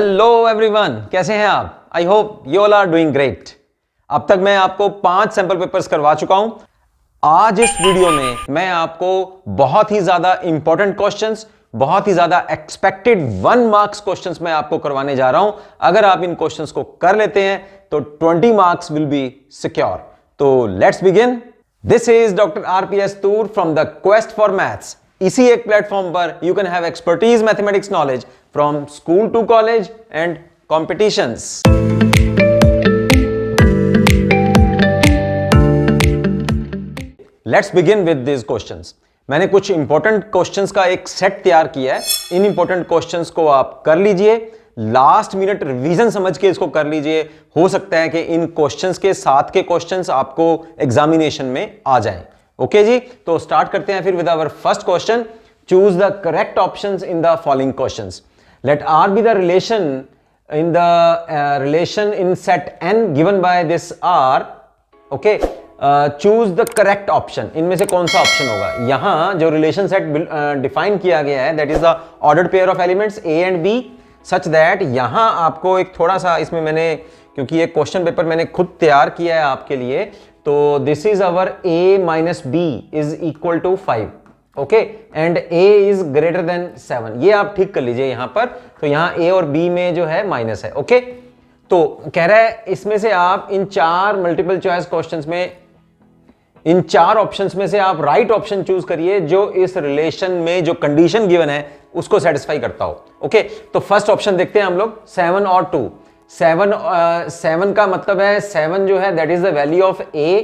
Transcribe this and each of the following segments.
Hello everyone, कैसे हैं आप? I hope you all are doing great. अब तक मैं आपको 5 सैंपल पेपर्स करवा चुका हूं। आज इस वीडियो में मैं आपको बहुत ही ज्यादा इंपॉर्टेंट क्वेश्चंस, बहुत ही ज्यादा एक्सपेक्टेड 1 मार्क्स क्वेश्चंस मैं आपको करवाने जा रहा हूं। अगर आप इन क्वेश्चंस को कर लेते हैं तो 20 मार्क्स विल बी सिक्योर। तो let's begin. This is doctor RPS Toor from the quest for maths. इसी एक प्लेटफॉर्म पर you can have expertise mathematics knowledge from school to college and competitions. Let's begin with this questions. मैंने कुछ important questions का एक set तैयार किया है। इन इंपॉर्टेंट क्वेश्चंस को आप कर लीजिए, लास्ट मिनट रिवीजन समझ के इसको कर लीजिए। हो सकता है कि इन क्वेश्चंस के साथ के क्वेश्चंस आपको एग्जामिनेशन में आ जाएं। ओके जी, तो स्टार्ट करते हैं फिर with our first question. Choose the correct options in the following questions. Let R be the relation in the relation in set N given by this R. Okay, choose the correct option. इनमें से कौन सा option होगा? यहां जो relation set define किया गया है, that is the ordered pair of elements a and b, such that यहां आपको एक थोड़ा सा इसमें मैंने, क्योंकि ये क्वेश्चन पेपर मैंने खुद तैयार किया है आपके लिए, तो this is our a minus b is equal to 5। Okay, and a is greater than 7। ये आप ठीक कर लीजिए यहां पर। तो यहां a और b में जो है माइनस है। ओके, तो कह रहा है इसमें से आप इन 4 मल्टीपल चॉइस क्वेश्चंस में, इन 4 ऑप्शंस में से आप राइट ऑप्शन चूज करिए जो इस रिलेशन में जो कंडीशन गिवन है उसको सेटिस्फाई करता हो। ओके, तो फर्स्ट ऑप्शन देखते हैं हम लोग, 7 और 2। 7 का मतलब है 7 जो है that is the value of a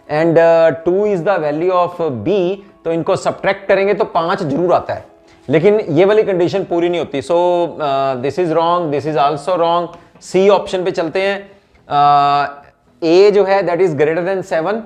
and 2 is the value of b। तो इनको सब्ट्रैक्ट करेंगे तो 5 जरूर आता है, लेकिन ये वाली कंडीशन पूरी नहीं होती। So this is wrong, this is also wrong. C option पे चलते हैं। a जो है दैट इज ग्रेटर देन 7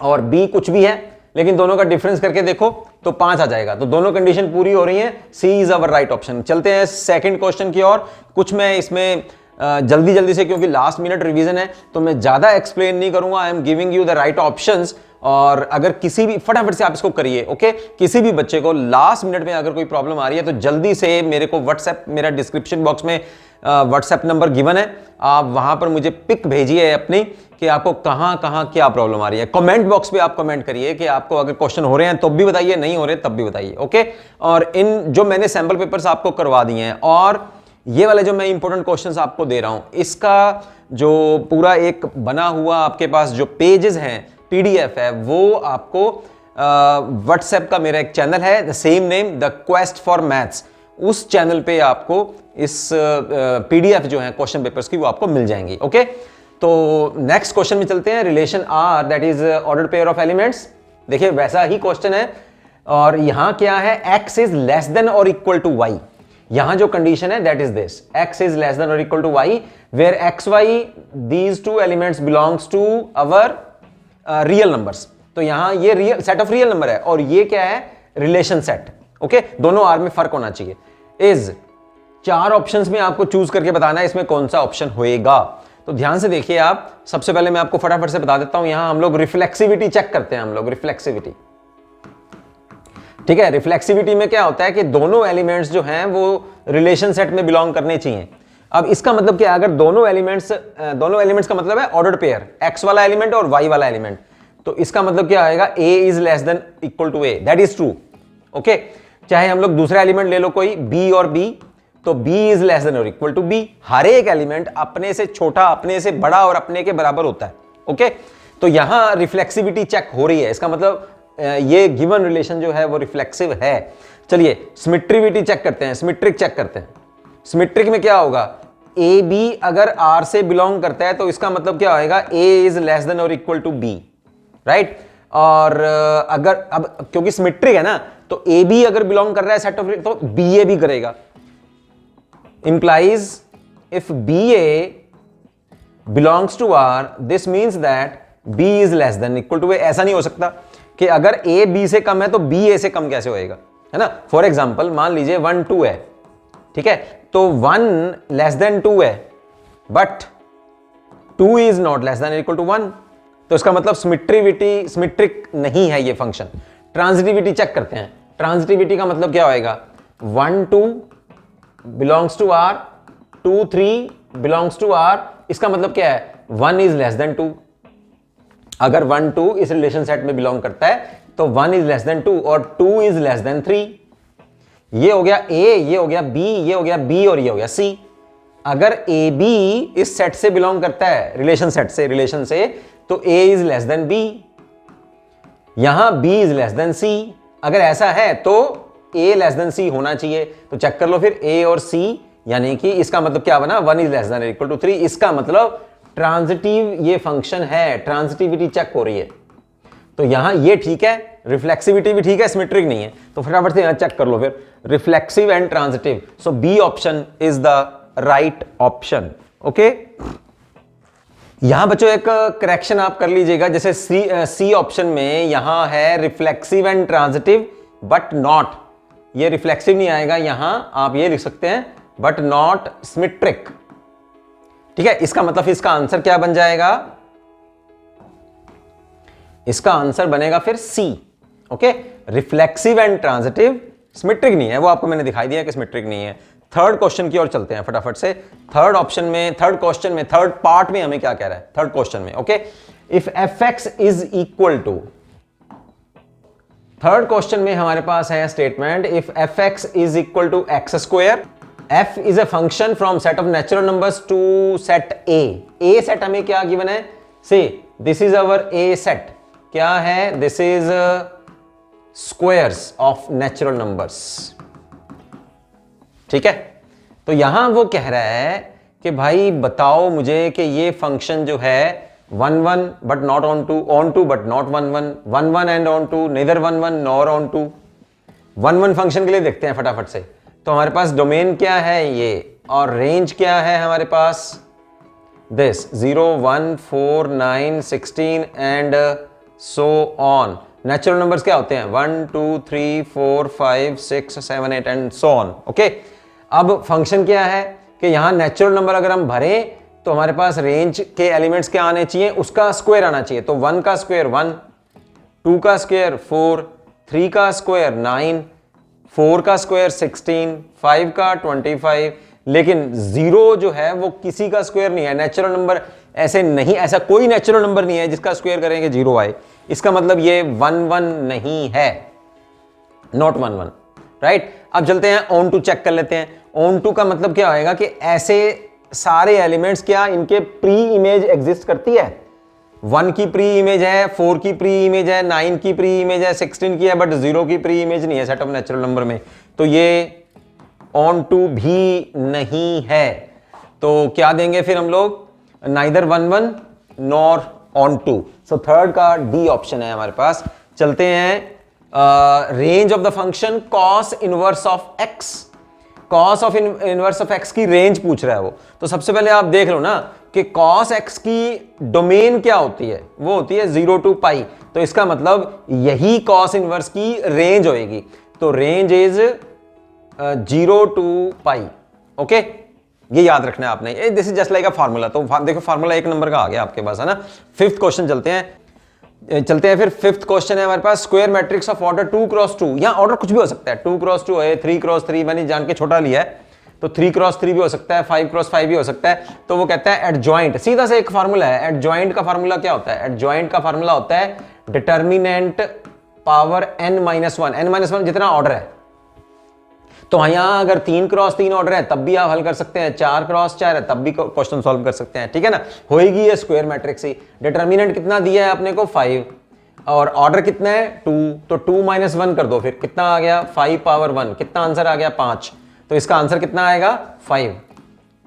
और b कुछ भी है, लेकिन दोनों का डिफरेंस करके देखो तो 5 आ जाएगा। तो दोनों कंडीशन पूरी हो रही हैं। सी इज अवर राइट ऑप्शन। चलते हैं सेकंड क्वेश्चन की ओर। कुछ मैं इसमें जल्दी जल्दी से, क्योंकि लास्ट मिनट रिवीजन है, तो मैं ज्यादा एक्सप्लेन नहीं करूंगा। I am giving you the right options. और अगर किसी भी, फटाफट से आप इसको करिए। ओके, किसी भी बच्चे को लास्ट मिनट में अगर कोई प्रॉब्लम आ रही है तो जल्दी से मेरे को व्हाट्सएप, मेरा डिस्क्रिप्शन बॉक्स में व्हाट्सएप नंबर गिवन है, आप वहां पर मुझे पिक भेजिए अपनी कि आपको कहां कहां क्या प्रॉब्लम आ रही है। कमेंट बॉक्स पे आप कमेंट करिए कि आपको अगर क्वेश्चन हो रहे हैं तब भी बताइए, नहीं हो रहे तब भी बताइए। ओके, और इन जो मैंने सैंपल पेपर्स आपको करवा दिए हैं और ये वाले जो मैं इंपॉर्टेंट क्वेश्चंस आपको दे रहा हूं, इसका जो पूरा एक बना हुआ आपके पास जो पेजेस हैं, पीडीएफ है, वो आपको व्हाट्सएप का मेरा एक चैनल है, the same name, the quest for maths. उस चैनल पे आपको इस पीडीएफ जो है क्वेश्चन पेपर्स की, वो आपको मिल जाएंगी। ओके, तो नेक्स्ट क्वेश्चन में चलते हैं। Relation R that is ordered pair of elements. देखिए वैसा ही क्वेश्चन है और यहां क्या है, x इज लेस देन और इक्वल टू y। यहां जो कंडीशन है that is this, x is less than और equal to y where x y these two elements belongs to our real numbers. तो यहां ये real set of real number है और ये क्या है, रिलेशन सेट। ओके, दोनों आर में फर्क होना चाहिए। इज 4 ऑप्शंस में आपको चूज करके बताना है इसमें कौन सा ऑप्शन होएगा। तो ध्यान से देखिए आप। सबसे पहले मैं आपको फटाफट से बता देता हूं, यहां हम लोग रिफ्लेक्सिविटी चेक करते हैं। हम लोग रिफ्लेक्सिविटी, ठीक है, रिफ्लेक्सिविटी में क्या होता है कि दोनों एलिमेंट्स जो हैं वो रिलेशन सेट में बिलोंग करने चाहिए। अब इसका मतलब क्या है, अगर दोनों एलिमेंट्स का मतलब है ऑर्डर्ड पेयर, x वाला एलिमेंट और y वाला एलिमेंट, तो इसका मतलब क्या आएगा, a is less than equal to a, that is true. Okay, चाहे हम लोग दूसरा एलिमेंट ले लो कोई b और b, तो b इज लेस देन और इक्वल टू b। हर एक एलिमेंट अपने से छोटा, अपने से बड़ा और अपने के बराबर होता है। ओके, तो यहां रिफ्लेक्सिविटी चेक हो रही है, इसका मतलब ये गिवन रिलेशन जो है वो रिफ्लेक्सिव है। चलिए सिमेट्रिविटी चेक करते हैं, सिमेट्रिक चेक करते हैं। सिमेट्रिक में क्या होगा, ए बी अगर आर से बिलोंग करता है तो इसका मतलब क्या होएगा, ए इज लेस देन और इक्वल टू बी, राइट। और अगर अब क्योंकि सिमेट्रिक है ना, तो ए बी अगर बिलोंग कर रहा है सेट ऑफ, तो बी ए भी करेगा। Implies if B A belongs to R, this means that B is less than equal to A. ऐसा नहीं हो सकता कि अगर ए बी से कम है तो बी ए से कम कैसे होएगा, है ना। फॉर एग्जाम्पल मान लीजिए 1 2 है, ठीक है, तो 1 लेस देन 2 है, but 2 is not less than equal to 1, तो इसका मतलब सिमेट्रिक नहीं है ये फंक्शन। ट्रांजिटिविटी चेक करते हैं। ट्रांजिटिविटी का मतलब क्या होएगा, 1 2 belongs to R 2 3 belongs to R, इसका मतलब क्या है 1 इज लेस देन 2। अगर 1 2 इस रिलेशन सेट में बिलोंग करता है तो 1 इज लेस देन 2 और 2 इज लेस देन 3। ये हो गया A, ये हो गया B, ये हो गया B और ये हो गया C। अगर AB इस सेट से बिलोंग करता है, रिलेशन सेट से, रिलेशन से, तो A is less then B, यहां B is less then C। अगर ऐसा है तो A लेस देन C होना चाहिए। तो चेक कर लो फिर A और C, यानी कि इसका मतलब क्या बना 1 is less than equal to 3। इसका मतलब ट्रांजिटिव ये फंक्शन है, ट्रांजिटिविटी चेक हो रही है। तो यहां ये ठीक है, रिफ्लेक्सिविटी भी ठीक है, सिमेट्रिक नहीं है। तो फटाफट से यहां चेक कर लो फिर, reflexive and transitive. So B option is the right option. Okay, यहां बच्चों एक करेक्शन आप कर लीजिएगा, जैसे सी ऑप्शन में यहां है reflexive and transitive but not, ये रिफ्लेक्सिव नहीं आएगा, यहां आप ये लिख सकते हैं बट नॉट सिमेट्रिक। ठीक है, इसका मतलब इसका आंसर क्या बन जाएगा, इसका आंसर बनेगा फिर C. Okay, reflexive and transitive, symmetric नहीं है, वो आपको मैंने दिखाई दिया कि सिमेट्रिक नहीं है। थर्ड क्वेश्चन की ओर चलते हैं फटाफट से। थर्ड ऑप्शन में, थर्ड क्वेश्चन में, थर्ड पार्ट में हमें क्या कह रहा है थर्ड क्वेश्चन में। Okay, if fx is equal to, third question में हमारे पास है statement if fx is equal to x square, f is a function from set of natural numbers to set a set हमें क्या given है, से this is our a set, क्या है, this is squares of natural numbers. ठीक है, तो यहां वो कह रहा है कि भाई बताओ मुझे कि ये फंक्शन जो है 1 1 but not onto but not 1 1, 1 1 and onto, neither 1 1 nor onto. 1 1 function के लिए देखते हैं फटाफट से। तो हमारे पास डोमेन क्या है ये, और रेंज क्या है हमारे पास, this 0 1 4 9 16 and so on. Natural numbers क्या होते हैं 1 2 3 4 5 6 7 8 एंड सो ऑन। ओके, अब फंक्शन क्या है कि यहां नेचुरल नंबर अगर हम भरें तो हमारे पास रेंज के एलिमेंट्स क्या आने चाहिए, उसका स्क्वायर आना चाहिए। तो 1 का स्क्वायर 1, 2 का स्क्वायर 4, 3 का स्क्वायर 9, 4 का स्क्वायर 16, 5 का 25। लेकिन 0 जो है वो किसी का स्क्वायर नहीं है, नेचुरल नंबर ऐसे नहीं, ऐसा कोई नेचुरल नंबर नहीं है जिसका स्क्वायर करेंगे 0 आए। इसका मतलब ये 1 1 नहीं है, नॉट 1 1, राइट। अब चलते हैं ऑन टू चेक कर लेते हैं। ऑन टू का मतलब क्या होएगा कि ऐसे सारे एलिमेंट्स क्या इनके प्री इमेज एग्जिस्ट करती है। 1 की प्री इमेज है, 4 की प्री इमेज है, 9 की प्री इमेज है, 16 की है, बट 0 की प्री इमेज नहीं है सेट ऑफ नेचुरल नंबर में। तो ये ऑन टू भी नहीं है। तो क्या देंगे फिर हम लोग, neither 1 1 nor onto. So third का डी ऑप्शन है हमारे पास। चलते हैं range of the function cos inverse of x. Cos of inverse of x की रेंज पूछ रहा है वो। तो सबसे पहले आप देख लो ना कि कॉस एक्स की डोमेन क्या होती है, वो होती है 0 to पाई। तो इसका मतलब यही कॉस इनवर्स की रेंज होएगी। तो range is 0 to pi. Okay, ये याद रखना है आपने, this is just like a formula. तो देखो फार्मूला 1 नंबर का आ गया आपके पास, है ना। फिफ्थ क्वेश्चन चलते हैं फिर फिफ्थ क्वेश्चन है हमारे पास square matrix of order 2 cross 2। यहां ऑर्डर कुछ भी हो सकता है, 2 क्रॉस 2 है, 3 क्रॉस 3 मैंने जान के छोटा लिया है, तो 3 क्रॉस 3 भी हो सकता है, 5 क्रॉस 5 भी हो सकता है। तो वो कहता है एडजॉइंट, सीधा से एक फार्मूला है। एडजॉइंट का फार्मूला क्या होता है, एडजॉइंट का फार्मूला होता है डिटर्मिनेंट पावर n-1, n-1 जितना ऑर्डर है। तो यहां अगर 3 क्रॉस 3 ऑर्डर है तब भी आप हल कर सकते हैं, 4 क्रॉस 4 है तब भी क्वेश्चन सॉल्व कर सकते हैं, ठीक है ना। होएगी ये स्क्वायर मैट्रिक्स ही। डिटर्मिनेंट कितना दिया है आपने को 5 और ऑर्डर कितना है 2, तो 2 - 1 कर दो, फिर कितना आ गया 5 पावर 1, कितना आंसर आ गया 5। तो इसका आंसर कितना आएगा 5,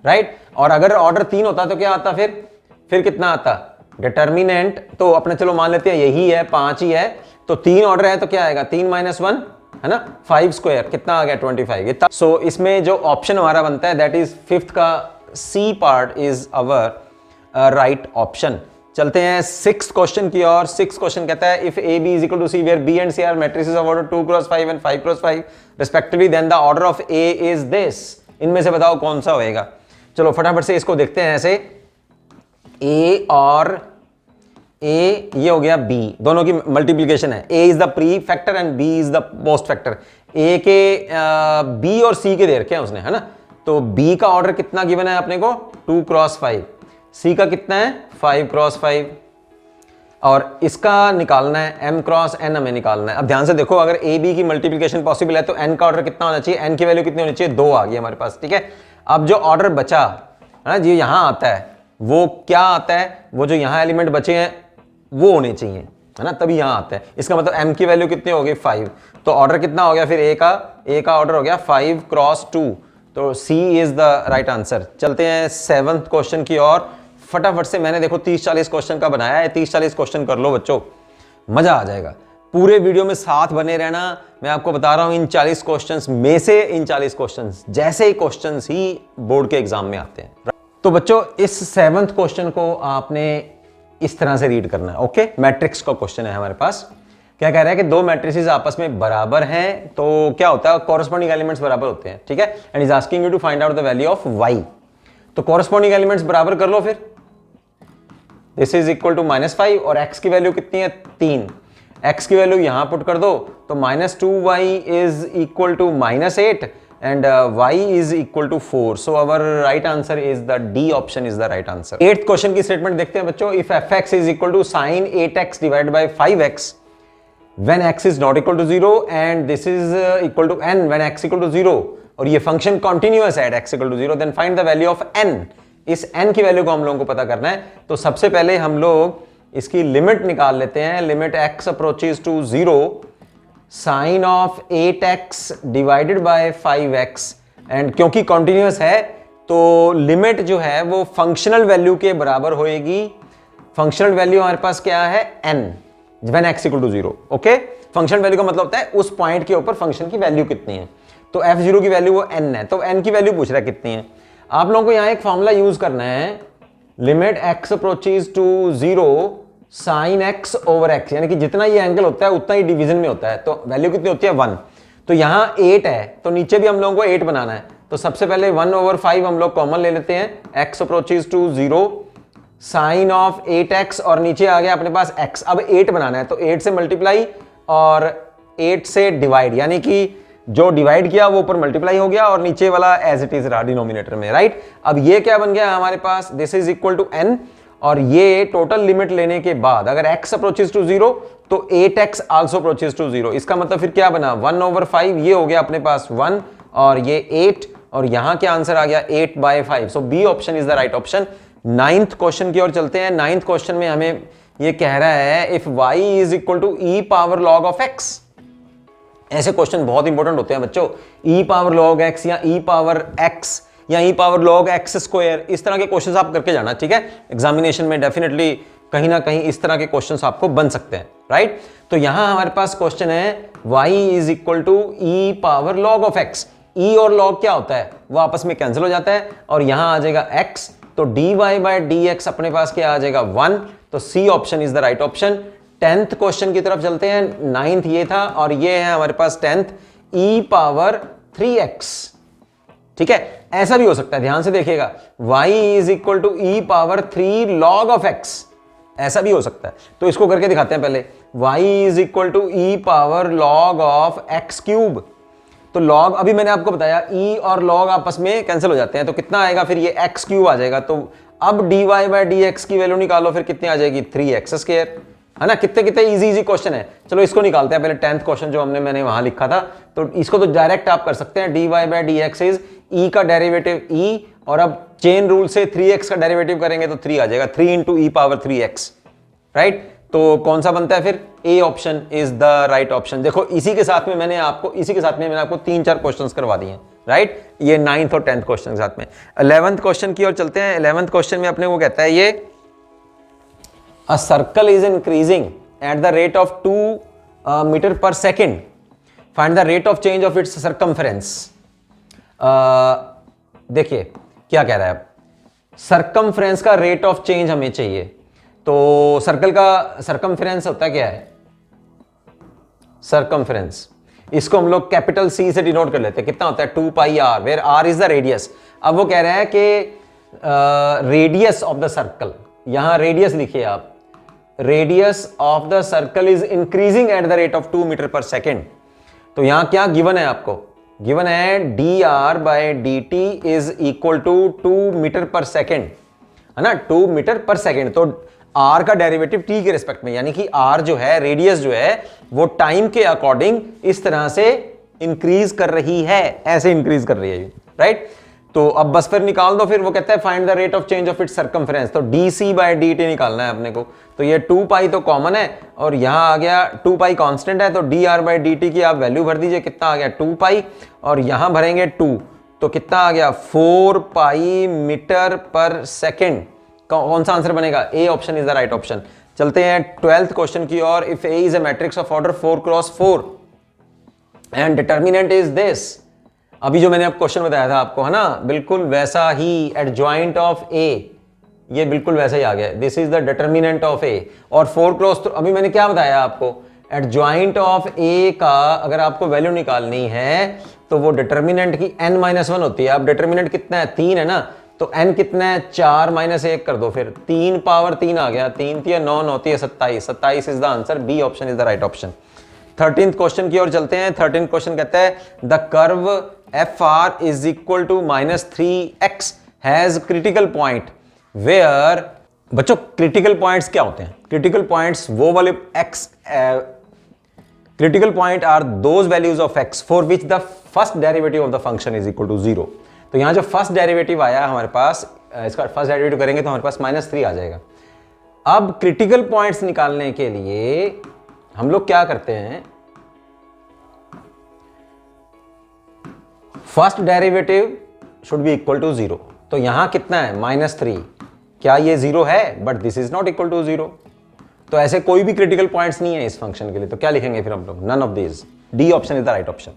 राइट। और अगर ऑर्डर 3 होता तो क्या आता, फिर कितना आता डिटर्मिनेंट। तो अपने चलो मान लेते हैं यही है 5 ही है, तो 3 ऑर्डर है तो क्या आएगा 3 - 1 है ना, 5 स्क्वायर कितना आ गया 25। सो इसमें जो ऑप्शन हमारा बनता है दैट इज फिफ्थ का c part is our right option. चलते हैं सिक्स्थ क्वेश्चन की ओर। सिक्स्थ क्वेश्चन कहता है if A B is equal to C where B and C are matrices of order 2 cross 5 and 5 cross 5 respectively, then the order of A is this. इनमें से बताओ कौन सा होएगा। चलो फटाफट से इसको देखते हैं। ऐसे ए और ए ये हो गया बी, दोनों की मल्टीप्लीकेशन है। A is the pre factor and B is the post factor. A के बी और सी के दे रखे हैं उसने, है ना। तो बी का ऑर्डर कितना गिवन है अपने को 2 क्रॉस 5, सी का कितना है 5 क्रॉस 5, और इसका निकालना है m क्रॉस n हमें निकालना है। अब ध्यान से देखो, अगर ए बी की मल्टीप्लिकेशन पॉसिबल है तो n का ऑर्डर कितना होना चाहिए, n की वैल्यू कितनी होनी चाहिए 2 आ गई हमारे पास, ठीक है। अब जो ऑर्डर बचा है ना जी यहां आता है, वो क्या आता है, वो जो यहां एलिमेंट बचे हैं वो होने चाहिए, है ना, तभी यहां आता है। इसका मतलब m की वैल्यू कितनी हो गई 5, तो ऑर्डर कितना हो गया फिर a का ऑर्डर हो गया 5 क्रॉस 2, तो C is the right answer. चलते हैं 7th क्वेश्चन की ओर फटाफट से। मैंने देखो 30-40 क्वेश्चन का बनाया है, 30-40 क्वेश्चन कर लो बच्चों, मजा आ जाएगा। पूरे वीडियो में साथ बने रहना। मैं आपको बता रहा हूं इन 40 क्वेश्चंस में से इन 40 क्वेश्चंस जैसे ही क्वेश्चंस ही बोर्ड के एग्जाम में आते हैं। तो बच्चों इस 7th क्वेश्चन को आपने इस तरह से रीड करना है, ओके। मैट्रिक्स का क्वेश्चन है हमारे पास। क्या कह रहा है कि दो मैट्रिसेस आपस में बराबर हैं, तो क्या होता है, कॉरस्पॉन्डिंग एलिमेंट्स बराबर होते हैं, ठीक है। And is asking you to find out the value of y। तो कॉरस्पॉन्डिंग एलिमेंट्स बराबर कर लो फिर। दिस इज इक्वल टू -5 और x की वैल्यू कितनी है 3, x की वैल्यू यहां पुट कर दो तो -2y is equal to -8 and y is equal to 4. So our right answer is the D option is the right answer. 8th question की स्टेटमेंट देखते हैं बच्चों। If fx is equal to sin 8x divided by 5x when x is not equal to 0 and this is equal to n when x equal to 0 और ये function continuous है at x equal to 0, then find the value of n। इस n की value को हम लोगों को पता करना है। तो सबसे पहले हम लोग इसकी लिमिट निकाल लेते हैं। Limit x approaches to 0 sine of 8x divided by 5x, and क्योंकि कॉन्टिन्यूअस है तो लिमिट जो है वो फंक्शनल वैल्यू के बराबर होएगी। फंक्शनल वैल्यू हमारे पास क्या है n when x equal to 0, okay. Functional value का मतलब होता है उस पॉइंट के ऊपर फंक्शन की वैल्यू कितनी है। तो f0 की वैल्यू वो n है, तो n की वैल्यू पूछ रहा है कितनी है। आप लोगों को यहां एक फॉर्मूला यूज करना है, limit x approaches to 0 sine x over x, यानी कि जितना ये एंगल होता है उतना ही डिवीजन में होता है। तो वैल्यू कितनी होती है 1, तो यहां 8 है तो नीचे भी हम लोगों को 8 बनाना है। तो सबसे पहले 1/5 हम लोग कॉमन ले लेते हैं। x approaches to 0 sine of 8x और नीचे आ गया अपने पास x। अब 8 बनाना है तो 8 से मल्टीप्लाई और 8 से डिवाइड, यानी कि जो डिवाइड किया वो ऊपर मल्टीप्लाई हो गया और नीचे वाला एज इट इज रहा डिनोमिनेटर में, राइट। अब ये क्या बन गया हमारे पास, this is equal to n, और ये टोटल लिमिट लेने के बाद अगर x अप्रोचेस टू 0 तो 8x आल्सो अप्रोचेस टू 0। इसका मतलब फिर क्या बना 1/5, ये हो गया अपने पास 1 और ये 8, और यहां क्या आंसर आ गया 8/5। So B option is the right option. 9th question की ओर चलते हैं। 9th क्वेश्चन में हमें ये कह रहा है if y is equal to e power log of x। ऐसे क्वेश्चन बहुत इंपॉर्टेंट होते हैं बच्चों, e पावर log x या e पावर x या e power log x square, इस तरह के क्वेश्चंस आप करके जाना, ठीक है। एग्जामिनेशन में डेफिनेटली कहीं ना कहीं इस तरह के क्वेश्चंस आपको बन सकते हैं, राइट। तो यहां हमारे पास क्वेश्चन है y is equal to e power log of x। e और log क्या होता है, वो आपस में कैंसिल हो जाता है और यहां आ जाएगा x, तो dy बाय dx अपने पास क्या आ जाएगा 1। तो C option is the right option. 10th question की तरफ चलते हैं। 9th ये था और ये है हमारे पास 10th e पावर 3x, ठीक है। ऐसा भी हो सकता है, ध्यान से देखिएगा, y is equal to e power 3 log of x, ऐसा भी हो सकता है। तो इसको करके दिखाते हैं पहले। y is equal to e power log of x cube. तो log अभी मैंने आपको बताया e और log आपस में कैंसिल हो जाते हैं, तो कितना आएगा फिर ये x क्यूब आ जाएगा। तो अब dy बाय dx की वैल्यू निकालो, फिर कितनी आ जाएगी 3x स्क्वायर, है ना। कितने कितने इजी क्वेश्चन है। चलो इसको निकालते हैं पहले। 10th क्वेश्चन जो मैंने वहां लिखा था, तो इसको तो डायरेक्ट आप कर सकते हैं। dy by dx is e का डेरिवेटिव e, और अब चेन रूल से 3x का डेरिवेटिव करेंगे तो 3 आ जाएगा, 3 into e power 3x, right. तो कौन सा बनता है फिर, ए option is the right option. देखो इसी के साथ में मैंने आपको 3-4 क्वेश्चंस करवा दिए हैं, राइट। ये 9th और 10th क्वेश्चन के साथ में। 11th क्वेश्चन की ओर चलते हैं। 11th क्वेश्चन में अपने वो कहता है ये a circle is increasing at the rate of 2 meter per second, find the rate of change of its circumference। देखिए क्या कह रहा है, सर्कमफ्रेंस का रेट ऑफ चेंज हमें चाहिए। तो सर्कल का सर्कमफ्रेंस होता क्या है, सर्कमफ्रेंस, इसको हम लोग कैपिटल C से डिनोट कर लेते हैं। कितना होता है 2 pi r, where r is the radius. अब वो कह रहा है कि रेडियस ऑफ द सर्कल, यहां रेडियस लिखिए आप, radius of the circle is increasing at the rate of 2 metre per second. तो यहां क्या गिवन है आपको, गिवन है d r by D t is equal to 2 metre per second, है ना, 2 मीटर पर सेकेंड। तो आर का डेरिवेटिव टी के रिस्पेक्ट में, यानी कि आर जो है, रेडियस जो है, वो टाइम के अकॉर्डिंग इस तरह से इंक्रीज कर रही है, ऐसे इंक्रीज कर रही है, राइट। तो अब बस फिर निकाल दो, फिर वो कहता है find the rate of change of its circumference, तो D C by D T निकालना है अपने को। तो ये 2 पाई तो कॉमन है और यहां आ गया 2 पाई कांस्टेंट है, तो D R by D T की आप वैल्यू भर दीजिए, कितना आ गया 2 पाई, और यहां भरेंगे 2, तो कितना आ गया 4 पाई मीटर पर सेकेंड। कौन सा आंसर बनेगा? A option is the right option. चलते हैं 12th क्वेश्चन की ओर। If A is a matrix of order 4x4 and determinant is this, अभी जो मैंने अब क्वेश्चन बताया था आपको, है ना, बिल्कुल वैसा ही, एडजॉइंट ऑफ ए, ये बिल्कुल वैसा ही आ गया, this is the determinant of A. और 4x, तो अभी मैंने क्या बताया आपको, एडजॉइंट ऑफ ए का अगर आपको वैल्यू निकालनी है तो वो डिटर्मिनेंट की n-1 होती है। अब डिटर्मिनेंट कितना है? 3 है ना, तो n कितना है? 4 - 1 कर दो, फिर 3 पावर 3 आ गया, 3 3 9 9 27, 27 is the answer, b option is the right option. 13th question की ओर चलते हैं। 13th क्वेश्चन कहता है the curve f r is equal to -3x has critical point where, बच्चों क्रिटिकल पॉइंट्स क्या होते हैं? क्रिटिकल पॉइंट्स वो वाले x, critical point are those values of x for which the first derivative of the function is equal to 0। तो यहां जो first derivative आया हमारे पास, इसका फर्स्ट डेरिवेटिव करेंगे तो हमारे पास -3 आ जाएगा। अब क्रिटिकल पॉइंट्स निकालने के लिए हम लोग क्या करते हैं, first derivative should be equal to 0। तो यहां कितना है? -3, क्या ये 0 है? But this is not equal to 0। तो ऐसे कोई भी क्रिटिकल पॉइंट्स नहीं है इस फंक्शन के लिए, तो क्या लिखेंगे फिर हम लोग? None of these, d option is the right option.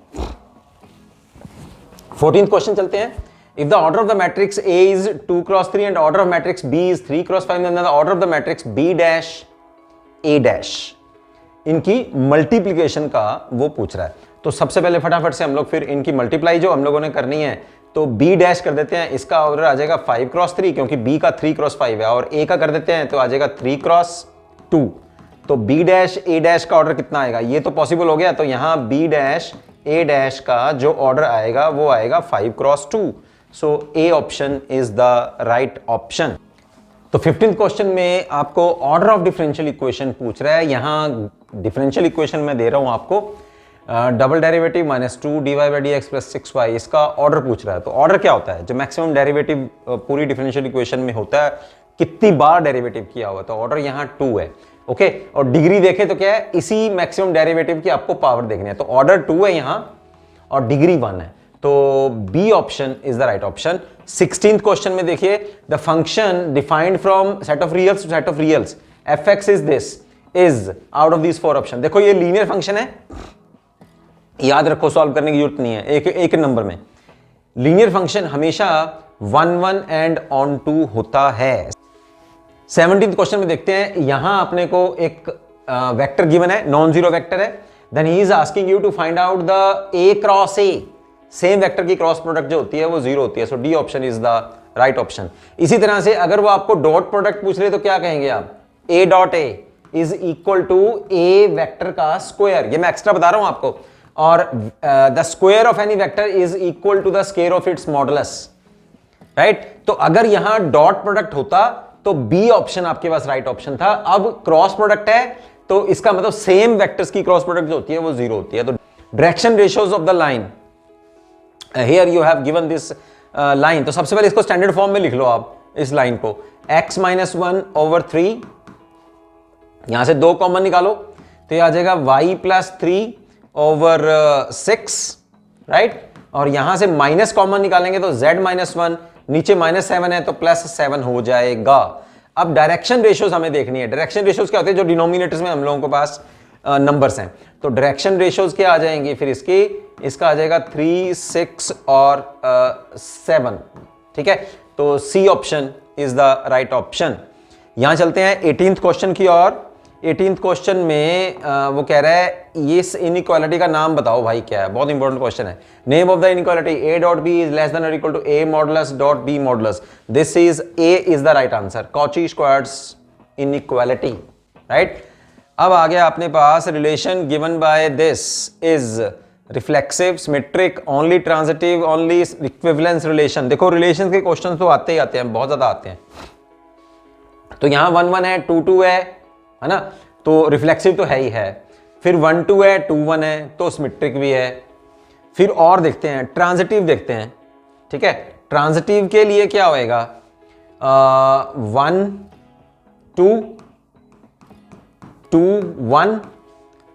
14th question चलते हैं। If the order of the matrix A is 2x3 and order of matrix B is 3x5, then the order of the matrix B dash A dash, इनकी multiplication का वो पूछ रहा है। तो सबसे पहले फटाफट से हम लोग फिर इनकी मल्टीप्लाई जो हम लोगों ने करनी है, तो B डैश कर देते हैं, इसका ऑर्डर आ जाएगा 5x3 क्योंकि B का 3x5 है, और A का कर देते हैं तो आ जाएगा 3x2। तो B डैश A डैश का ऑर्डर कितना आएगा? ये तो पॉसिबल हो गया, तो यहां B डैश A डैश का जो ऑर्डर आएगा वो आएगा 5x2। So A option is the right option. तो 15th क्वेश्चन में आपको ऑर्डर ऑफ डिफरेंशियल इक्वेशन पूछ रहा है। यहां डिफरेंशियल इक्वेशन में दे रहा हूं आपको double derivative -2 dy by dx plus 6y, इसका ऑर्डर पूछ रहा है। तो ऑर्डर क्या होता है? जो मैक्सिमम डेरिवेटिव पूरी डिफरेंशियल इक्वेशन में होता है, कितनी बार डेरिवेटिव किया हुआ, तो ऑर्डर यहां 2 है, ओके। और डिग्री देखें तो क्या है? इसी मैक्सिमम डेरिवेटिव की आपको पावर देखनी है, तो ऑर्डर 2 है यहां और डिग्री 1 है, तो B option is the right option. 16th question में देखिए, the function defined from set of reals to set of reals F X is this is out of this 4 option. देखो ये लीनियर फंक्शन है, याद रखो, solve करने की जरूरत नहीं है, एक नंबर में लीनियर फंक्शन हमेशा 1 1 एंड ऑन 2 होता है। 17th क्वेश्चन में देखते हैं, यहां अपने को एक वेक्टर गिवन है, नॉन जीरो वेक्टर है, then he is asking you to find out the A cross A, same vector की क्रॉस प्रोडक्ट जो होती है वो 0 होती है, so D option is the right option. इसी तरह से अगर वो आपको डॉट प्रोडक्ट पूछ रहे तो क्या कहेंगे आप? A dot a is equal to a vector का स्क्वायर, ये मैं एक्स्ट्रा बता रहा हूं आपको, और the square of any vector is equal to the square of its modulus, right. तो अगर यहां डॉट प्रोडक्ट होता तो बी ऑप्शन आपके पास राइट ऑप्शन था। अब क्रॉस प्रोडक्ट है तो इसका मतलब सेम वेक्टर्स की क्रॉस प्रोडक्ट जो होती है वो 0 होती है। तो direction ratios of the line, here you have given this line, तो सबसे पहले इसको स्टैंडर्ड फॉर्म में लिख लो आप, इस लाइन को x - 1/3, यहां से 2 कॉमन निकालो तो ये आ जाएगा y + 3/6, राइट। और यहां से माइनस कॉमन निकालेंगे तो z - 1, नीचे -7 है तो +7 हो जाएगा। अब डायरेक्शन रेशियोज हमें देखनी है। डायरेक्शन रेशियोज क्या होते हैं? जो डिनोमिनेटर्स में हम लोगों के पास नंबर्स हैं, तो डायरेक्शन रेशियोज क्या आ जाएंगे फिर इसका आ जाएगा 3 6 और 7, ठीक है। तो c option is the right option. यहां चलते हैं 18th क्वेश्चन की ओर। 18th क्वेश्चन में वो कह रहा है इस इनइक्वालिटी का नाम बताओ भाई, क्या है? बहुत इंपॉर्टेंट क्वेश्चन है। Name of the inequality a dot b is less than और equal to a modulus dot b modulus, this is a is the right answer, Cauchy squares inequality, right. अब आ गया अपने पास relation given by this is reflexive, symmetric, only transitive, only equivalence relation. देखो relation के question तो आते ही आते हैं, बहुत ज्यादा आते हैं। तो यहां 1 1 है, 2 2 है ना, तो रिफ्लेक्सिव तो है ही है। फिर 1 2 है, 2 1 है, तो सिमेट्रिक भी है। फिर और देखते हैं, ट्रांजिटिव देखते हैं, ठीक है। ट्रांजिटिव के लिए क्या होएगा, 1 2 2 1।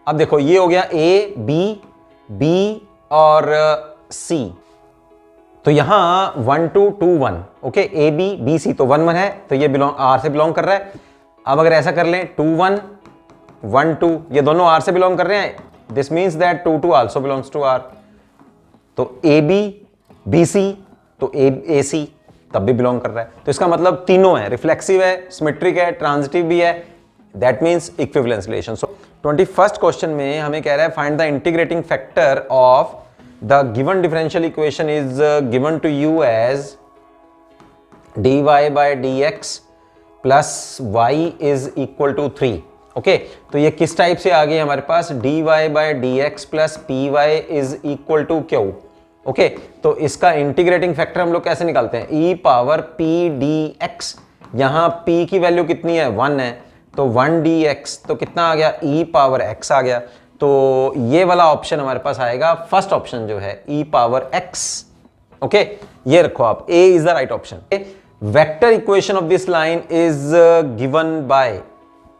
अब देखो ये हो गया ए बी और सी, तो यहां 1 2 2 1, ओके, ए बी सी, तो 1 1 है, तो ये आर से बिलोंग कर रहा है। अब अगर ऐसा कर लें 2 1 1 2, ये दोनों आर से बिलोंग कर रहे हैं, this means that 2 2 also belongs to R. तो ए बी सी, तो ए सी तब भी बिलोंग कर रहा है। तो इसका मतलब तीनों है, रिफ्लेक्सिव है, सिमेट्रिक है, ट्रांजिटिव भी है, that means equivalence relation. So 21st question में हमें कह रहा है find the integrating factor of the given differential equation is given to you as dy by dx plus y is equal to 3। Okay, तो ये किस टाइप से आ गई हमारे पास, dy by dx plus py is equal to q। Okay, तो इसका इंटीग्रेटिंग फैक्टर हम लोग कैसे निकालते हैं, e पावर p dx। यहां p की वैल्यू कितनी है, 1 है, तो 1 dx, तो कितना आ गया, e पावर x आ गया। तो ये वाला ऑप्शन हमारे पास आएगा, फर्स्ट ऑप्शन जो है e पावर x। ओके, ये रखो आप, a is the right option. Vector equation of this line is given by,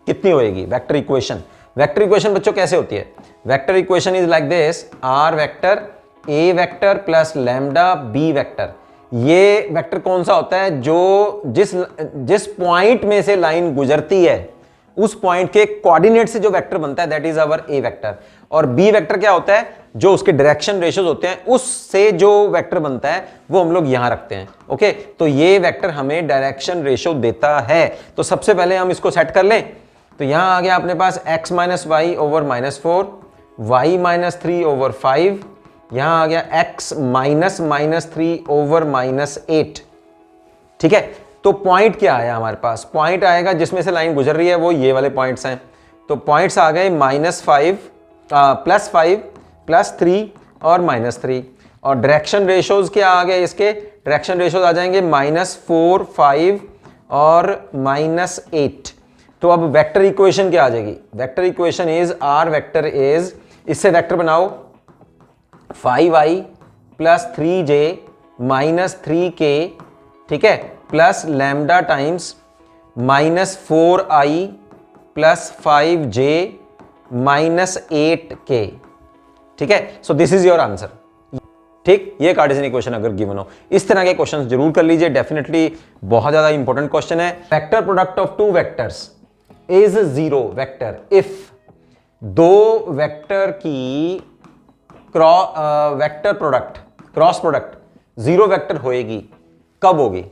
कितनी होएगी वेक्टर इक्वेशन। वेक्टर इक्वेशन बच्चों कैसे होती है, vector equation is like this, r vector a vector plus lambda b vector. ये वेक्टर कौन सा होता है, जो जिस पॉइंट में से लाइन गुजरती है उस पॉइंट के कोऑर्डिनेट से जो वेक्टर बनता है, that is our A vector. और बी वेक्टर क्या होता है, जो उसके डायरेक्शन रेशियोज होते हैं उससे जो वेक्टर बनता है वो हम लोग यहां रखते हैं। ओके, तो ये वेक्टर हमें डायरेक्शन रेशियो देता है। तो सबसे पहले हम इसको सेट कर लें, तो यहां आ गया अपने पास x minus y over -4, y minus 3 over 5, यहां आ गया x माइनस -3 ओवर -8। ठीक है, तो पॉइंट क्या आया हमारे पास, पॉइंट आएगा जिसमें से लाइन गुजर रही है वो ये वाले पॉइंट्स हैं। तो पॉइंट्स आ गए -5 +5 +3 और -3। और डायरेक्शन रेशियोज क्या आ गए, इसके डायरेक्शन रेशियोज आ जाएंगे -4 5 और -8। तो अब वेक्टर इक्वेशन क्या आ जाएगी, vector equation is R vector is, इससे वेक्टर बनाओ 5i + 3j - 3k, ठीक है, plus lambda times -4i + 5j - 8k। ठीक है, सो दिस इज योर आंसर। ठीक, ये कार्टेशियन इक्वेशन अगर गिवन हो, इस तरह के क्वेश्चन जरूर कर लीजिए, डेफिनेटली बहुत ज्यादा इंपॉर्टेंट क्वेश्चन है। Vector product of 2 vectors is 0 vector if दो वेक्टर की vector product cross product 0 vector होएगी, कब होगी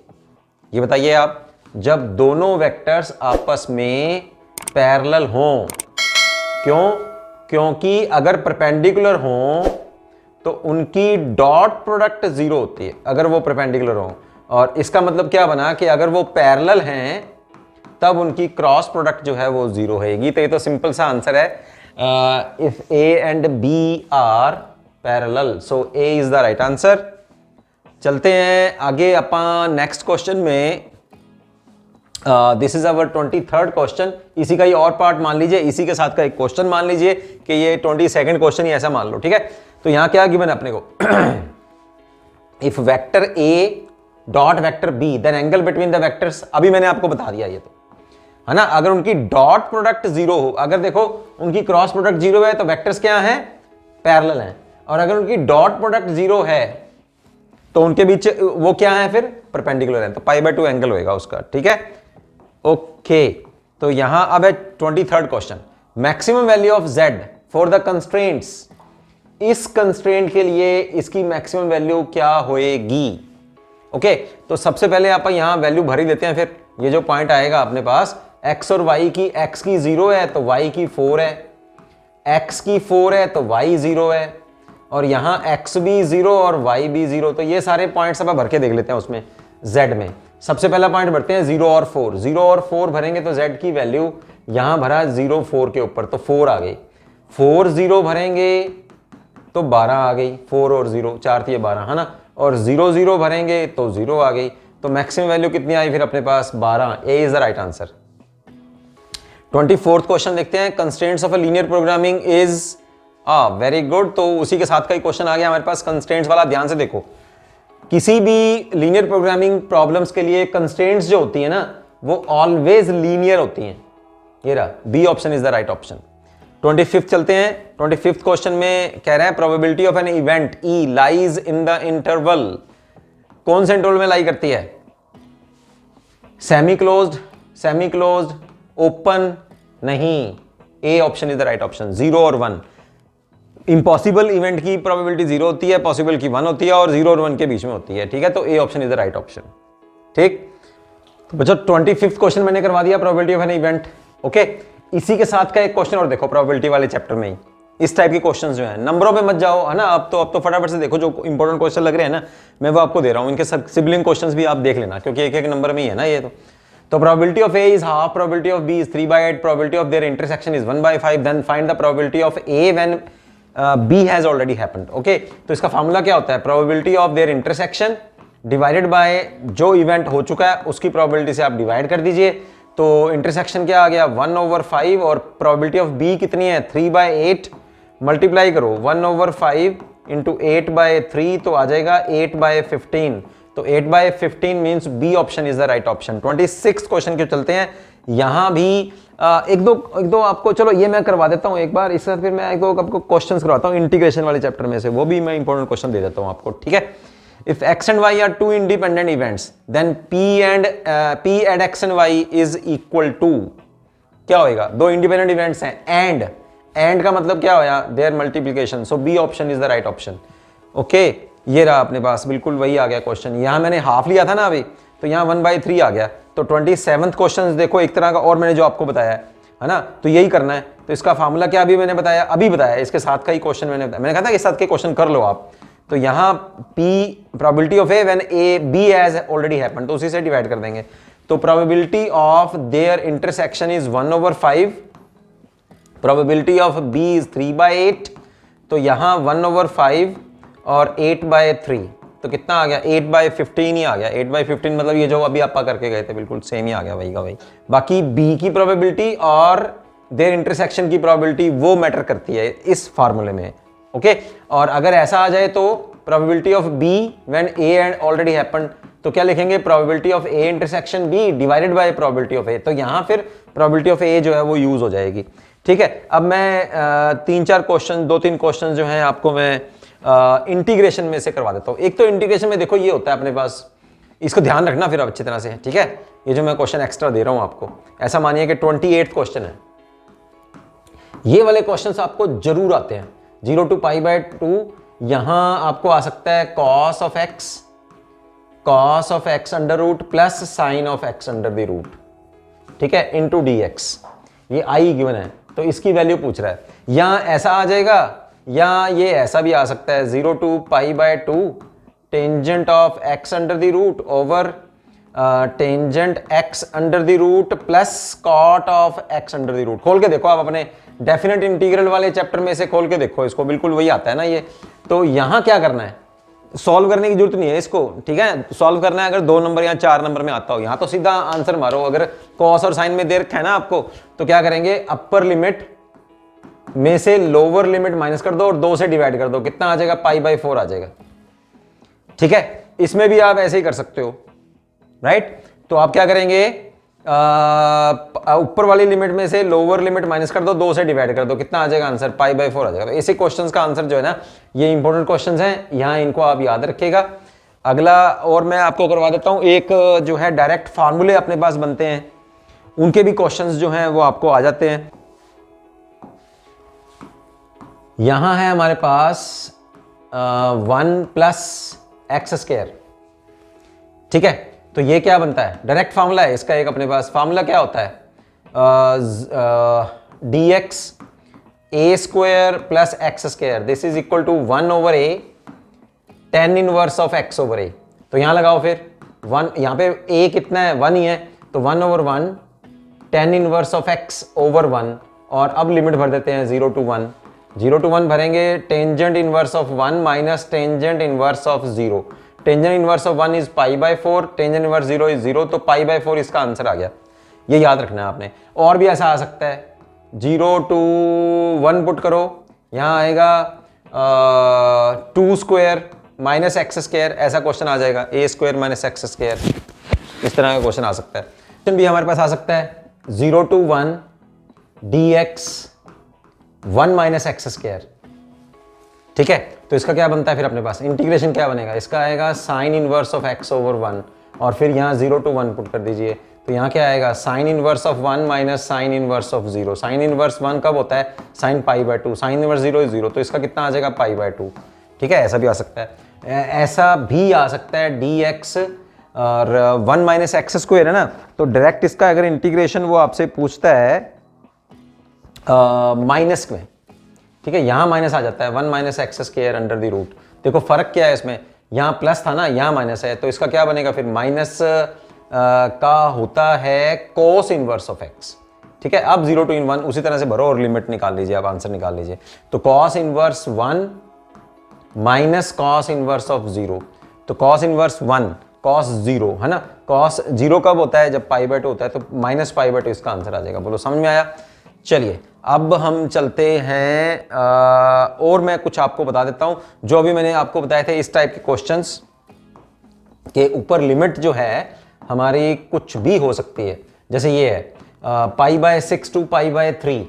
ये बताइए आप, जब दोनों वेक्टर्स आपस में पैरेलल हों। क्यों, क्योंकि अगर परपेंडिकुलर हों तो उनकी डॉट प्रोडक्ट 0 होती है अगर वो परपेंडिकुलर हों। और इसका मतलब क्या बना कि अगर वो पैरेलल हैं तब उनकी क्रॉस प्रोडक्ट जो है वो 0 होएगी। तो ये तो सिंपल सा आंसर है, if A and B are parallel, so A is the right answer. चलते हैं आगे अपन नेक्स्ट क्वेश्चन में। This is our 23rd question. इसी का ही और पार्ट मान लीजिए, इसी के साथ का एक क्वेश्चन मान लीजिए कि ये 22nd क्वेश्चन ही ऐसा मान लो। ठीक है, तो यहां क्या गिवन है अपने को, if vector A dot vector B then angle between the vectors. अभी मैंने आपको बता दिया ये तो, है ना, अगर उनकी डॉट प्रोडक्ट 0 हो, अगर देखो उनकी क्रॉस प्रोडक्ट 0 है तो वेक्टर्स क्या हैं, पैरेलल हैं। और अगर उनकी डॉट प्रोडक्ट 0 है तो उनके बीच वो क्या है, फिर परपेंडिकुलर है, तो π/2 एंगल होएगा उसका। ठीक है, ओके, तो यहां अब है 23rd question, maximum value of z for the constraints. इस कंस्ट्रेंट के लिए इसकी मैक्सिमम वैल्यू क्या होएगी। ओके, तो सबसे पहले आप यहां वैल्यू भर ही देते हैं। फिर ये जो पॉइंट आएगा अपने पास, x और y की, x की 0 है तो y की 4 है, x की 4 है तो y 0 है, और यहां x भी 0 और y भी 0। तो ये सारे पॉइंट्स अब भर के देख लेते हैं उसमें z में। सबसे पहला पॉइंट भरते हैं 0 और 4। 0 और 4 भरेंगे तो z की वैल्यू यहां भरा 0 4 के ऊपर, तो 4 आ गई। 4 0 भरेंगे तो 12 आ गई, 4 और 0, 4 थी 12 है ना, और 0 0 भरेंगे तो 0 आ गई, तो मैक्सिमम वैल्यू कितनी आई फिर अपने पास 12। A is the right answer. 24th question देखते हैं, constraints of a linear programming is very good. तो उसी के साथ का ही क्वेश्चन आ गया हमारे पास, कंस्ट्रेंट्स वाला। ध्यान से देखो, किसी भी लीनियर प्रोग्रामिंग प्रॉब्लम्स के लिए कंस्ट्रेंट्स जो होती है ना वो ऑलवेज लीनियर होती हैं। ये रहा, B option is the right option. 25th चलते हैं। 25th क्वेश्चन में कह रहे हैं probability of an event E lies in the interval. कौन से इंटरवल में लाई करती है? सेमी क्लोज्ड, ओपन, नहीं। ए option is the right option, 0 और 1। इम्पॉसिबल इवेंट की प्रोबेबिलिटी 0 होती है, पॉसिबल की 1 होती है, और 0 और 1 के बीच में होती है। ठीक है, तो ए option is the right option. ठीक, तो बच्चों 25th क्वेश्चन मैंने करवा दिया, probability of an event. Okay, इसी के साथ का एक क्वेश्चन और देखो, प्रोबेबिलिटी वाले चैप्टर में ही इस टाइप के क्वेश्चंस जो हैं, नंबरों पे मत जाओ, है ना। अब तो फटाफट से देखो, जो इंपॉर्टेंट क्वेश्चन लग रहे हैं ना, मैं वो आपको दे रहा हूं। इनके सिबलिंग क्वेश्चंस भी आप देख लेना, क्योंकि एक एक नंबर में ही है ना ये। तो probability of A is half, probability of B is 3/8, probability of their intersection is 1/5, then find the probability of A when B has already happened. Okay, तो इसका फॉर्मूला क्या होता है? Probability of their intersection divided by जो event हो चुका है उसकी प्रोबेबिलिटी से आप डिवाइड कर दीजिए। तो इंटरसेक्शन क्या आ गया? 1/5, और प्रोबेबिलिटी ऑफ बी कितनी है? 3/8। मल्टीप्लाई करो 1/5 इंटू 8/3, तो आ जाएगा 8/15। तो 8/15 means B option is the right option. 26th question के चलते हैं। यहां भी एक दो आपको, चलो ये मैं करवा देता हूं एक बार, इसके साथ फिर मैं एक दो आपको क्वेश्चंस करवाता हूं इंटीग्रेशन वाले चैप्टर में से, वो भी मैं इंपॉर्टेंट क्वेश्चन दे देता हूं आपको। ठीक है, if x and y are two independent events then p and x and y is equal to, क्या होएगा? दो इंडिपेंडेंट इवेंट्स हैं, and का मतलब क्या होया? Their multiplication. So B option is the right option. Okay, ये रहा अपने पास, बिल्कुल वही आ गया क्वेश्चन। यहां मैंने हाफ लिया था ना अभी, तो यहां 1/3 आ गया। तो 27th क्वेश्चन देखो, एक तरह का और मैंने जो आपको बताया है ना, तो यही करना है। तो इसका फार्मूला क्या अभी बताया, इसके साथ का ही क्वेश्चन मैंने कहा था कि साथ के क्वेश्चन कर लो आप। तो यहां P probability of A when A B has already happened, तो उसी से डिवाइड कर देंगे। तो probability of their intersection is 1/5, probability of B is 3/8, तो यहां 1/5 और 8/3, तो कितना आ गया? 8/15 ही आ गया। 8/15 मतलब ये जो अभी आप करके गए थे, बिल्कुल सेम ही आ गया, वही का वही। बाकी बी की प्रोबेबिलिटी और देयर इंटरसेक्शन की प्रोबेबिलिटी वो मैटर करती है इस फार्मूले में। ओके, और अगर ऐसा आ जाए तो probability of B when A and already happened, तो क्या लिखेंगे? Probability of A intersection B divided by probability of A. तो यहां फिर प्रोबेबिलिटी ऑफ ए जो है वो यूज हो जाएगी। ठीक है, अब मैं 3-4 क्वेश्चन, 2-3 क्वेश्चन जो हैं आपको मैं इंटीग्रेशन में से करवा देता हूं। एक तो इंटीग्रेशन में देखो ये होता है अपने पास, इसको ध्यान रखना फिर अब अच्छी तरह से। ठीक है, ये जो मैं क्वेश्चन एक्स्ट्रा दे रहा हूं आपको, ऐसा मानिए कि 28th क्वेश्चन है, ये वाले क्वेश्चन आपको जरूर आते हैं। 0 to π/2, यहां आपको आ सकता है cos of x under root plus sine of x under the root, ठीक है, इंटू dx। ये आई गिवन है, तो इसकी वैल्यू पूछ रहा है। या ऐसा आ जाएगा, या ये ऐसा भी आ सकता है 0 to π/2 tangent of x under the root over tangent x under the root plus cot of x under the root. खोल के देखो आप अपने डेफिनेट इंटीग्रल वाले चैप्टर में से खोल के देखो इसको, बिल्कुल वही आता है ना ये। तो यहां क्या करना है? सॉल्व करने की जरूरत नहीं है इसको। ठीक है, सॉल्व करना है अगर 2 नंबर या 4 नंबर में आता हो, यहां तो सीधा आंसर मारो। अगर कॉस और साइन में दे रखा है ना आपको, तो क्या करेंगे? अपर लिमिट में से लोअर लिमिट माइनस कर दो और 2 से डिवाइड कर दो, कितना आ जाएगा? π/4 आ जाएगा। ठीक है, इसमें भी आप ऐसे ही कर सकते हो, राइट। तो आप क्या करेंगे? ऊपर वाली लिमिट में से लोअर लिमिट माइनस कर दो, 2 से डिवाइड कर दो, कितना आ जाएगा आंसर? π/4 आ जाएगा। तो ऐसे क्वेश्चंस का आंसर जो है ना, ये इंपॉर्टेंट क्वेश्चंस हैं, यहां इनको आप याद रखिएगा। अगला और मैं आपको करवा देता हूं, एक जो है डायरेक्ट फार्मूले अपने पास बनते हैं, उनके भी क्वेश्चंस जो हैं वो आपको आ जाते हैं। यहां है हमारे पास 1 + x², ठीक है। तो ये क्या बनता है? डायरेक्ट फार्मूला है इसका एक अपने पास। फार्मूला क्या होता है? dx a² + x², this is equal to 1/a tan inverse of x over a। तो यहां लगाओ फिर 1, यहां पे a कितना है? 1 ही है, तो 1/1 tan inverse of x over 1, और अब लिमिट भर देते हैं 0 to 1, 0 to 1 भरेंगे, tangent inverse of 1 minus tangent inverse of 0। Tangent inverse of 1 is π/4, tangent inverse 0 is 0, तो π/4 इसका आंसर आ गया। ये याद रखना है आपने। और भी ऐसा आ सकता है, 0 to 1 पुट करो, यहाँ आएगा 2 स्क्वायर माइनस एक्स स्क्वायर, ऐसा क्वेश्चन आ जाएगा, a square minus x square, इस तरह का क्वेश्चन आ सकता है। क्वेश्चन भी हमारे पास आ सकता है 0 to 1 dx 1 minus x square, ठीक है। तो इसका क्या बनता है फिर अपने पास, इंटीग्रेशन क्या बनेगा, इसका आएगा sine inverse of x over 1, और फिर यहाँ 0 to 1 पुट कर दीजिए, तो यहाँ क्या आएगा sine inverse of 1 minus sine inverse of 0। Sine inverse 1 कब होता है, साइन π/2, साइन इनवर्स 0 इज 0, तो इसका कितना आ जाएगा π/2, ठीक है। ऐसा भी आ सकता है, ऐसा भी आ सकता है dx और 1 माइनस एक्स स्क्वायर है ना, तो डायरेक्ट इसका अगर इंटीग्रेशन वो आपसे पूछता है माइनस में, ठीक है, यहां माइनस आ जाता है 1 minus x square under the root. देखो फर्क क्या है इसमें, यहां प्लस था ना, यहां माइनस है, तो इसका क्या बनेगा फिर, माइनस का होता है कोस इनवर्स ऑफ एक्स, ठीक है। अब 0 to 1 उसी तरह से भरो और लिमिट निकाल लीजिए, आप आंसर निकाल लीजिए। तो cos inverse 1 minus cos inverse of 0, तो कॉस इनवर्स 1 कॉस 0 है ना, कॉस 0 कब होता है, जब π/2 होता है, तो माइनस π/2 इसका आंसर आ जाएगा। बोलो समझ में आया। चलिए अब हम चलते हैं और मैं कुछ आपको बता देता हूं, जो अभी मैंने आपको बताए थे इस टाइप के क्वेश्चंस के ऊपर लिमिट जो है हमारी कुछ भी हो सकती है, जैसे ये है π/6 टू π/3,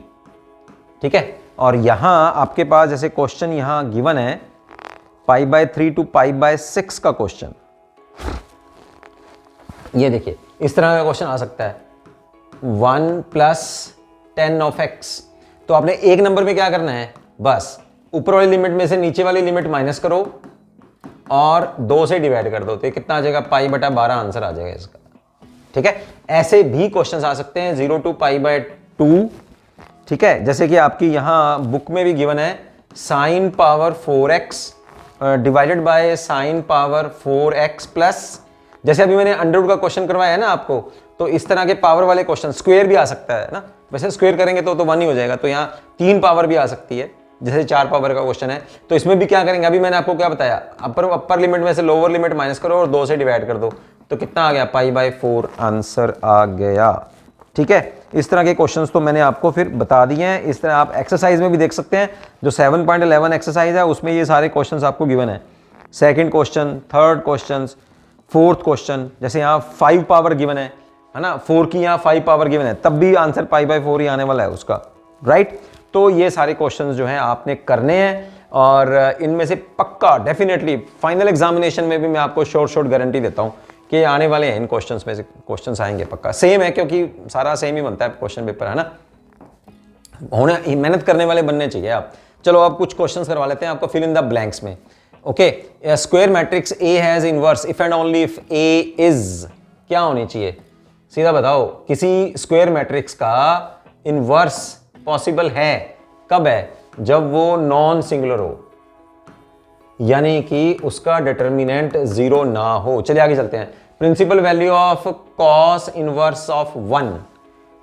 ठीक है। और यहां आपके पास जैसे क्वेश्चन यहां गिवन है π/3 टू π/6 का क्वेश्चन, ये देखिए इस तरह का क्वेश्चन आ सकता है 1 + 10 of x। तो आपने एक नंबर में क्या करना है, बस ऊपर वाली लिमिट में से नीचे वाली लिमिट माइनस करो और 2 से डिवाइड कर दो, तो कितना आ जाएगा π/12 आंसर आ जाएगा इसका, ठीक है। ऐसे भी क्वेश्चंस आ सकते हैं 0 to π/2, ठीक है, जैसे कि आपकी यहां बुक में भी गिवन है sin power 4x divided by sin power 4x plus, जैसे अभी मैंने अंडरवुड का क्वेश्चन करवाया है ना आपको, तो इस तरह के पावर वाले क्वेश्चन, स्क्वायर भी आ सकता है ना, वैसे स्क्वायर करेंगे तो 1 ही हो जाएगा, तो यहाँ 3 पावर भी आ सकती है, जैसे 4 पावर का क्वेश्चन है। तो इसमें भी क्या करेंगे, अभी मैंने आपको क्या बताया, अपर लिमिट में से लोअर लिमिट माइनस करो और 2 से डिवाइड कर दो, तो कितना आ गया π/4 आंसर आ गया, ठीक है। इस तरह के क्वेश्चंस तो मैंने आपको फिर बता दिए हैं। इस तरह आप एक्सरसाइज में भी देख सकते हैं, जो 7.11 एक्सरसाइज है उसमें ये सारे क्वेश्चंस आपको गिवन है, second question, third question, fourth question, जैसे यहाँ 5 पावर गिवन है ना, 4 की यहाँ 5 पावर गिवन है, तब भी आंसर π/4 ही आने वाला है उसका, राइट। तो ये सारे क्वेश्चंस जो हैं आपने करने हैं, और इनमें से पक्का डेफिनेटली फाइनल एग्जामिनेशन में भी मैं आपको शॉर्ट गारंटी देता हूँ कि आने वाले हैं, इन क्वेश्चंस में से क्वेश्चंस आएंगे पक्का, सेम है क्योंकि सारा सेम ही बनता है क्वेश्चन पेपर, है ना, होने मेहनत करने वाले बनने चाहिए आप। चलो अब कुछ क्वेश्चंस करवा लेते हैं आपको फिल इन द ब्लैंक्स में। Okay, square matrix A has inverse if and only if A is, क्या होनी चाहिए, सीधा बताओ। किसी स्क्वायर मैट्रिक्स का इनवर्स पॉसिबल है, कब है, जब वो नॉन सिंगुलर हो, यानी कि उसका डिटर्मिनेंट 0 ना हो। चलिए आगे चलते हैं। Principal value of cos inverse of 1,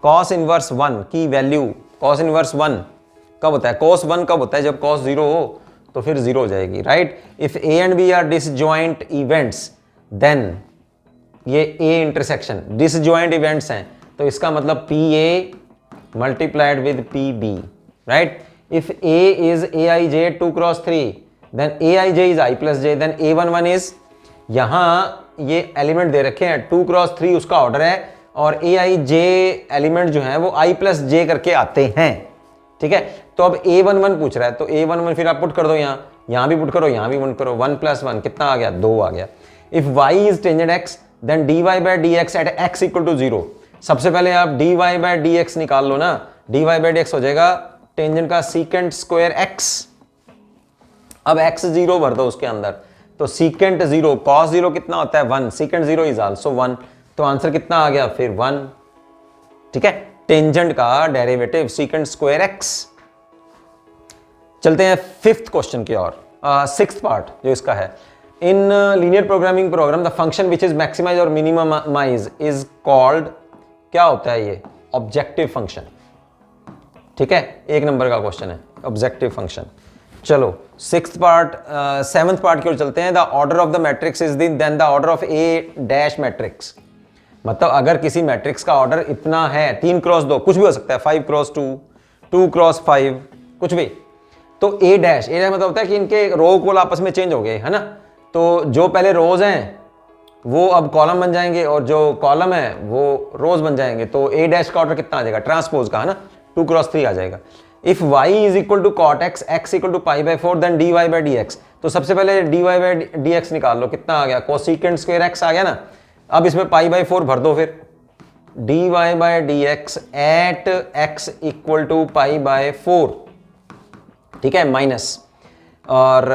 cos inverse 1 की वैल्यू, कॉस इनवर्स 1 कब होता है, कॉस 1 कब होता है, जब कॉस 0 हो, तो फिर 0 हो जाएगी, right. If A and B are disjoint events then, ये ए इंटरसेक्शन डिसजॉइंट इवेंट्स हैं, तो इसका मतलब P A multiplied with P B, right. If A is A I J 2x3 then A I J is I plus J, then A11 is, यहां ये element दे रखे हैं 2x3 उसका order है, और ए आई जे एलिमेंट जो है वो आई प्लस जे करके आते हैं, ठीक है। तो अब A11 पूछ रहा है, तो A11 फिर आप पुट कर दो, यहां भी पुट करो, यहां भी पुट करो, 1 + 1 कितना आ गया, 2 आ गया। If y is tangent x then dy/dx at x = 0। सबसे पहले आप dy/dx निकाल लो ना, dy/dx हो जाएगा टेंजेंट का सीकेंट स्क्वायर x, अब x 0 भर दो उसके अंदर, तो सीकेंट 0 cos 0 कितना होता है 1, सीकेंट 0 इज आल्सो 1, तो आंसर कितना आ गया फिर 1, ठीक है। टेंजेंट का डेरिवेटिव सीकेंट स्क्वायर x। चलते हैं फिफ्थ क्वेश्चन की ओर, सिक्स्थ पार्ट जो इसका है। In linear programming program the function which is maximize और मिनिमाइज इज कॉल्ड, क्या होता है ये, ऑब्जेक्टिव फंक्शन, ठीक है। 1 नंबर का क्वेश्चन है, ऑब्जेक्टिव फंक्शन। चलो सेवंथ पार्ट की ओर चलते हैं। The order of the matrix is then the order of A dash matrix. मतलब अगर किसी मैट्रिक्स का ऑर्डर इतना है 3 क्रॉस 2, कुछ भी हो सकता है, 5 क्रॉस 2, 2 क्रॉस 5, कुछ भी, तो ए डैश मतलब होता है कि इनके रो को आपस में चेंज हो गए, है ना। तो जो पहले रोज हैं वो अब कॉलम बन जाएंगे और जो कॉलम है वो रोज बन जाएंगे। तो ए डैश का ऑर्डर कितना आ जाएगा, ट्रांसपोज का, है ना, 2 क्रॉस 3 आ जाएगा। If y is equal to cot x, x equal to pi by 4, then dy by d x. तो सबसे पहले dy बाई डी एक्स निकाल लो, कितना आ गया, कोसिकेंट स्क्वायर एक्स आ गया ना। अब इसमें पाई बाई 4 भर दो, फिर dy by d x at x equal to pi by 4, ठीक है, माइनस, और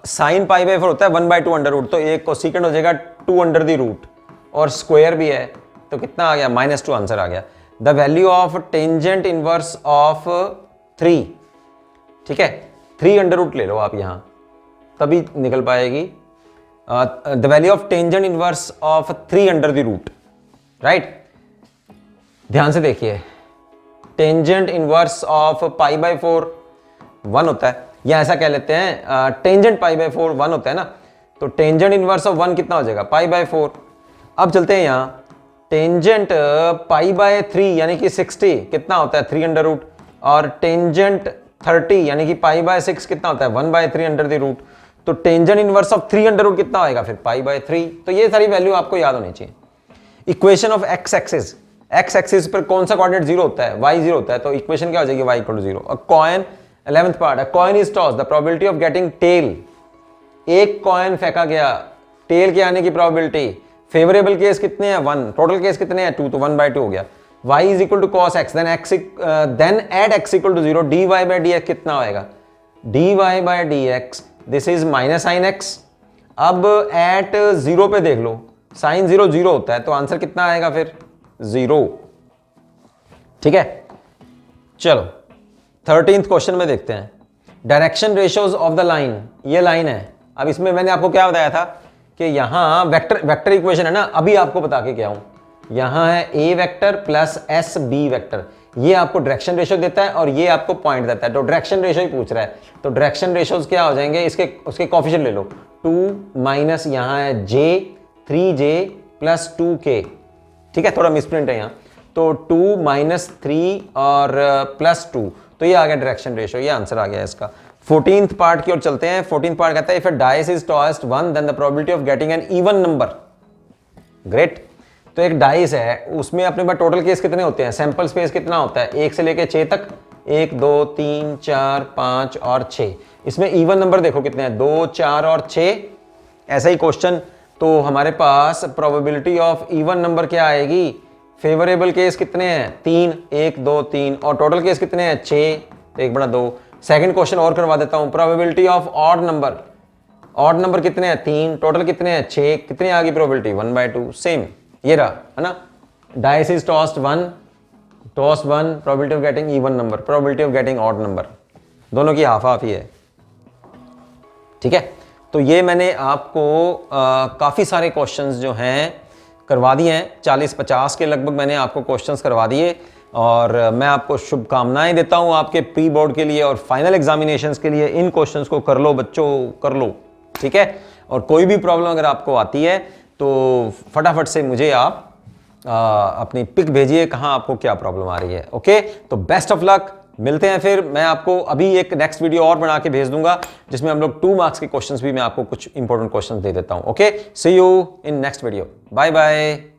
साइन पाई बाई 4 होता है 1/2 अंडर रूट, तो एक कोसिकेंट हो जाएगा 2 अंडर द रूट, और स्क्वायर भी है तो कितना आ गया, -2 आंसर आ गया। The value of tangent inverse of 3, ठीक है, 3 अंडर रूट ले लो आप यहां, तभी निकल पाएगी। The value of tangent inverse of 3 under the root, right. ध्यान से देखिए, tangent inverse of pi by 4 1 होता है, या ऐसा कह लेते हैं टेंजेंट पाई बाई 4 1 होता है ना, तो टेंजेंट इनवर्स ऑफ 1 कितना हो जाएगा, पाई बाई 4। अब चलते हैं यहां, टेंजेंट पाई बाय 3 यानी कि 60 कितना होता है, 3 अंडर रूट, और टेंजेंट 30 यानी कि पाई बाय 6 कितना होता है, 1/3 अंडर द रूट। तो tangent inverse of 3 under root कितना आएगा फिर, पाई बाय 3। तो ये सारी वैल्यू आपको याद होनी चाहिए। इक्वेशन ऑफ एक्स एक्सिस पर कौन सा कोऑर्डिनेट 0 होता है, y 0 होता है, तो इक्वेशन क्या हो जाएगी, y = 0। A coin, 11th part, a coin is toss, the probability of getting tail, एक कॉइन फेंका गया, टेल के आने की प्रोबेबिलिटी, फेवरेबल केस कितने हैं 1, टोटल केस कितने हैं 2, तो 1/2 हो गया। y is equal to cos x, then at x = 0, dy by d x कितना होएगा, dy by d x, this is minus sine x. अब एट 0 पे देख लो, साइन 0 0 होता है, तो आंसर कितना आएगा फिर 0, ठीक है। चलो 13th क्वेश्चन में देखते हैं। Direction ratios of the line, ये लाइन है। अब इसमें मैंने आपको क्या बताया था कि यहां वेक्टर इक्वेशन है ना, अभी आपको बता के क्या हूं, यहां है a vector plus S B vector, ये आपको डायरेक्शन रेशियो देता है और ये आपको पॉइंट देता है, तो डायरेक्शन रेशियो ही पूछ रहा है। तो डायरेक्शन रेशियोज क्या हो जाएंगे, उसके कोएफिशिएंट ले लो, 2 माइनस यहां है j, 3j प्लस 2k, ठीक है, थोड़ा मिसप्रिंट है यहां, तो 2 माइनस 3 और प्लस 2, तो ये आ गया डायरेक्शन रेशियो, ये आंसर आ गया इसका। 14th पार्ट की ओर चलते हैं। 14th पार्ट कहता है if a dice is tossed 1 then the probability of getting an even number, great. तो एक डाइस है, उसमें अपने पास टोटल केस कितने होते हैं, सैंपल स्पेस कितना होता है, 1 से लेके 6 तक, 1 2 3 4 5 और 6। इसमें इवन नंबर देखो कितने हैं, 2 4 और 6। ऐसा ही क्वेश्चन, तो हमारे पास प्रोबेबिलिटी ऑफ इवन नंबर क्या आएगी, फेवरेबल केस कितने हैं 3, 1 2 3, और टोटल केस कितने हैं 6, तो 1/2। सेकंड क्वेश्चन और करवा देता हूं, प्रोबेबिलिटी ऑफ ऑड नंबर कितने हैं 3, टोटल कितने हैं 6, कितने आ गई प्रोबेबिलिटी 1/2, सेम ये रहा, है ना। Dice is tossed 1, probability of getting even number, probability of getting odd number, दोनों की हाफ हाफ ही है, ठीक है। तो ये मैंने आपको काफ़ी सारे क्वेश्चंस जो हैं करवा दिए हैं, 40-50 के लगभग मैंने आपको क्वेश्चंस करवा दिए, और मैं आपको शुभकामनाएं देता हूं आपके प्री बोर्ड के लिए और फाइनल एग्जामिनेशंस के लिए। इन क्वेश्चंस को कर लो बच्चों, कर लो, ठीक है। और कोई भी प्रॉब्लम अगर आपको आती है तो फटाफट से मुझे आप अपनी पिक भेजिए, कहाँ आपको क्या प्रॉब्लम आ रही है, ओके। तो बेस्ट ऑफ लक, मिलते हैं फिर। मैं आपको अभी एक नेक्स्ट वीडियो और बना के भेज दूंगा जिसमें हम लोग 2 मार्क्स के क्वेश्चंस भी मैं आपको कुछ इंपॉर्टेंट क्वेश्चंस दे देता हूं, okay. See you in next video, bye bye.